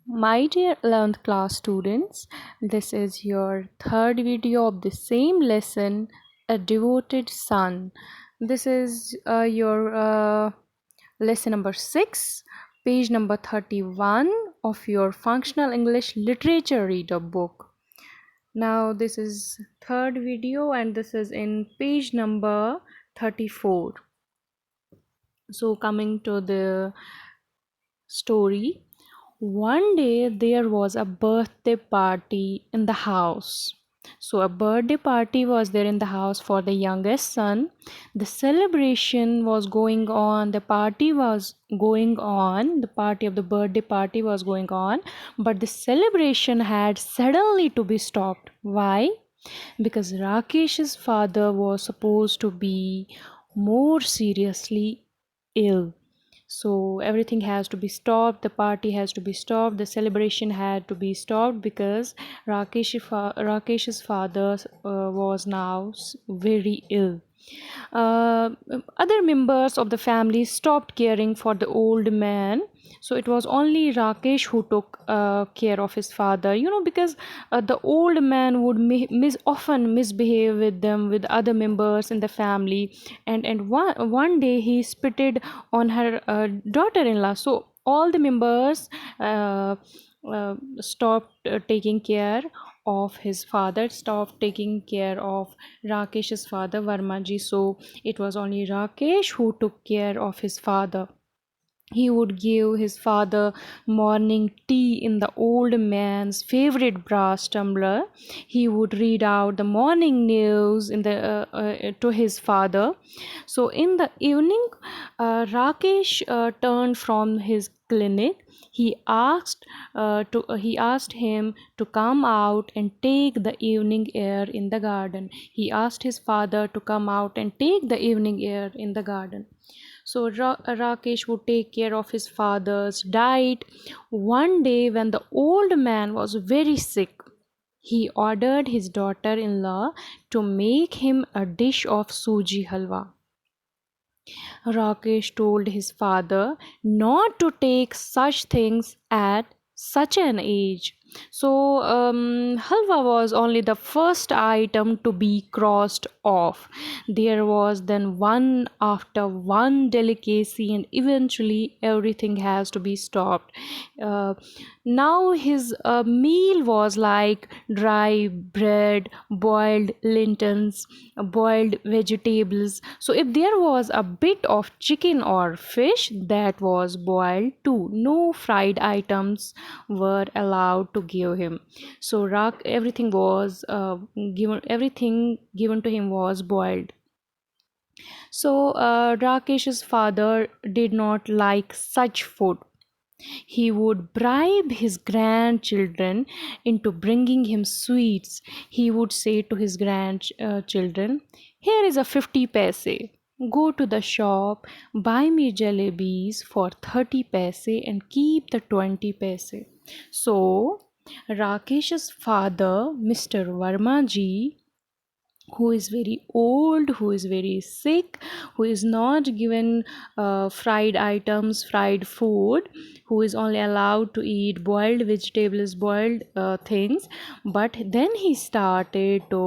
My dear 11th class students, this is your third video of the same lesson, A Devoted Son. This is your lesson number 6, page number 31 of your Functional English Literature Reader book. Now this is third video and this is in page number 34. So coming to the story. One day there was a birthday party in the house. So, a birthday party was there in the house for the youngest son. The celebration was going on, the party was going on, the party of the birthday party was going on, but the celebration had suddenly to be stopped. Why? Because Rakesh's father was supposed to be more seriously ill, so everything has to be stopped, the party has to be stopped, the celebration had to be stopped because Rakesh's father was now very ill. uh, Other members of the family stopped caring for the old man, so it was only Rakesh who took care of his father, because the old man would often misbehave with them, with other members in the family, and one day he spitted on her daughter-in-law. So all the members stopped taking care of his father, stopped taking care of Rakesh's father, Varmaji. So it was only Rakesh who took care of his father. He would give his father morning tea in the old man's favorite brass tumbler. He would read out the morning news to his father. So in the evening, Rakesh turned from his clinic. He asked him to come out and take the evening air in the garden. He asked his father to come out and take the evening air in the garden. So Rakesh would take care of his father's diet. One day, when the old man was very sick, he ordered his daughter-in-law to make him a dish of suji halwa. Rakesh told his father not to take such things at such an age. So, halwa was only the first item to be crossed off. There was then one after one delicacy, and eventually everything has to be stopped. Uh, Now his meal was like dry bread, boiled lentils, boiled vegetables. So if there was a bit of chicken or fish, that was boiled too. No fried items were allowed to give him. So everything given to him was boiled. So Rakesh's father did not like such food. He would bribe his grandchildren into bringing him sweets. He would say to his grandchildren, "Here is a 50 paise. Go to the shop, buy me jalebis for 30 paise and keep the 20 paise." So, Rakesh's father, Mr. Verma ji, who is very old, who is very sick, who is not given fried items, fried food, who is only allowed to eat boiled vegetables, boiled things. But then he started to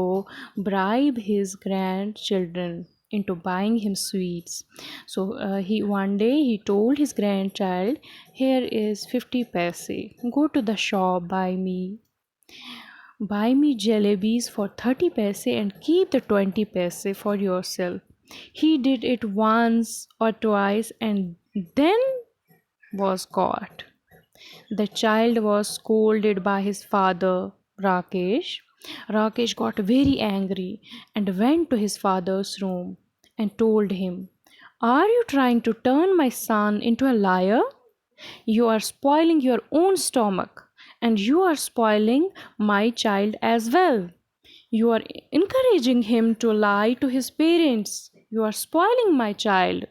bribe his grandchildren into buying him sweets. So he one day he told his grandchild, "Here is 50 paise. Go to the shop, buy me jalebis for 30 paise and keep the 20 paise for yourself." He did it once or twice and then was caught. The child was scolded by his father, Rakesh. Rakesh got very angry and went to his father's room and told him, "Are you trying to turn my son into a liar? You are spoiling your own stomach and you are spoiling my child as well. You are encouraging him to lie to his parents. You are spoiling my child."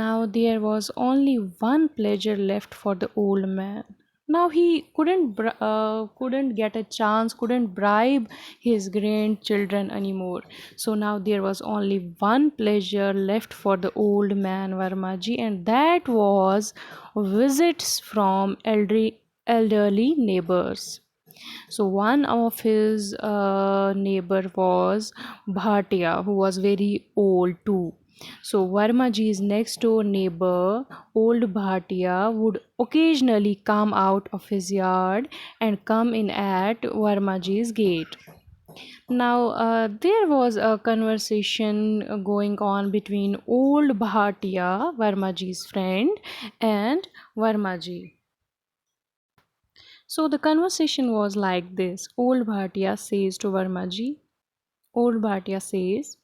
Now there was only one pleasure left for the old man. Now he couldn't get a chance, couldn't bribe his grandchildren anymore. So now there was only one pleasure left for the old man Varmaji, and that was visits from elderly neighbors. So one of his neighbor was Bhatia, who was very old too. So Varmaji's next door neighbor, old Bhatia, would occasionally come out of his yard and come in at Varmaji's gate. Now, there was a conversation going on between old Bhatia, Varmaji's friend, and Varmaji. So the conversation was like this. Old Bhatia says to Varmaji, Old Bhatia says,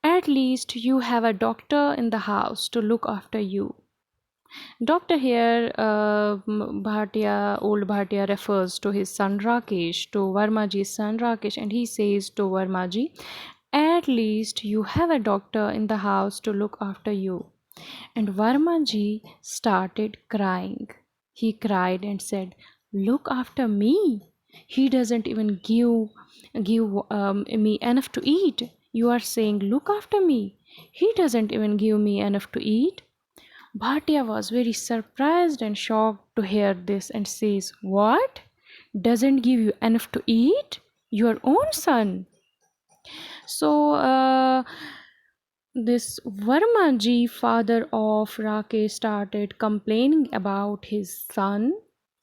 at least you have a doctor in the house to look after you. Doctor here, old Bhatia refers to his son Rakesh, to Varmaji's son Rakesh, and he says to Varmaji, at least you have a doctor in the house to look after you. And Varmaji started crying. He cried and said, look after me. He doesn't even give me enough to eat. You are saying, look after me. He doesn't even give me enough to eat. Bhatia was very surprised and shocked to hear this and says, what? Doesn't give you enough to eat? Your own son. So, this Varmaji, father of Rakesh, started complaining about his son.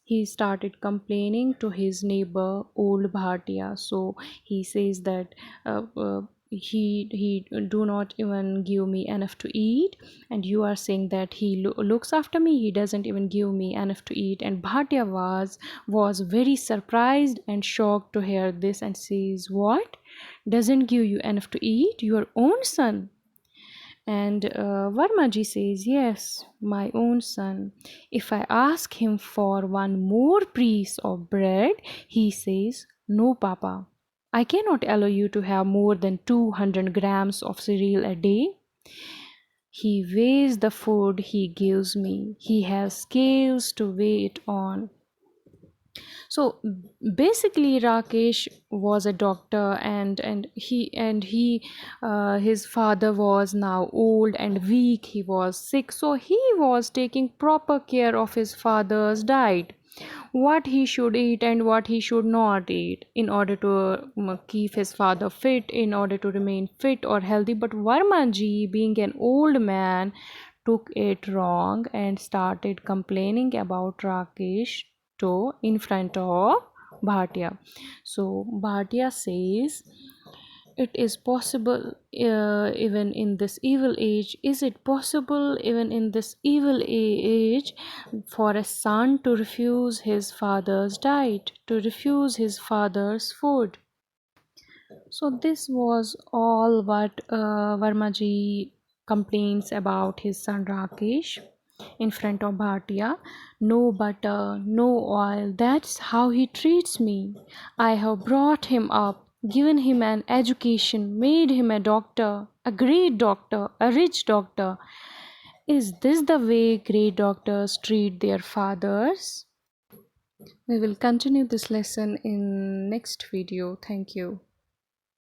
He started complaining to his neighbor, old Bhatia. So he says that he do not even give me enough to eat, and you are saying that he looks after me. He doesn't even give me enough to eat. And Bhatia was very surprised and shocked to hear this and says, "What? Doesn't give you enough to eat? Your own son?" And Varmaji says, yes, my own son. If I ask him for one more piece of bread, he says, no, Papa. I cannot allow you to have more than 200 grams of cereal a day. He weighs the food he gives me. He has scales to weigh it on. So basically Rakesh was a doctor, and he his father was now old and weak. He was sick, so he was taking proper care of his father's diet, what he should eat and what he should not eat, in order to keep his father fit, in order to remain fit or healthy. But Varmaji, being an old man, took it wrong and started complaining about Rakesh to in front of Bhatia. So Bhatia says, it is possible even in this evil age, is it possible even in this evil age for a son to refuse his father's diet, to refuse his father's food? So this was all what Varmaji complains about his son Rakesh in front of Bhatia. No butter, no oil, that's how he treats me. I have brought him up, given him an education, made him a doctor, a great doctor, a rich doctor. Is this the way great doctors treat their fathers? We will continue this lesson in next video. Thank you.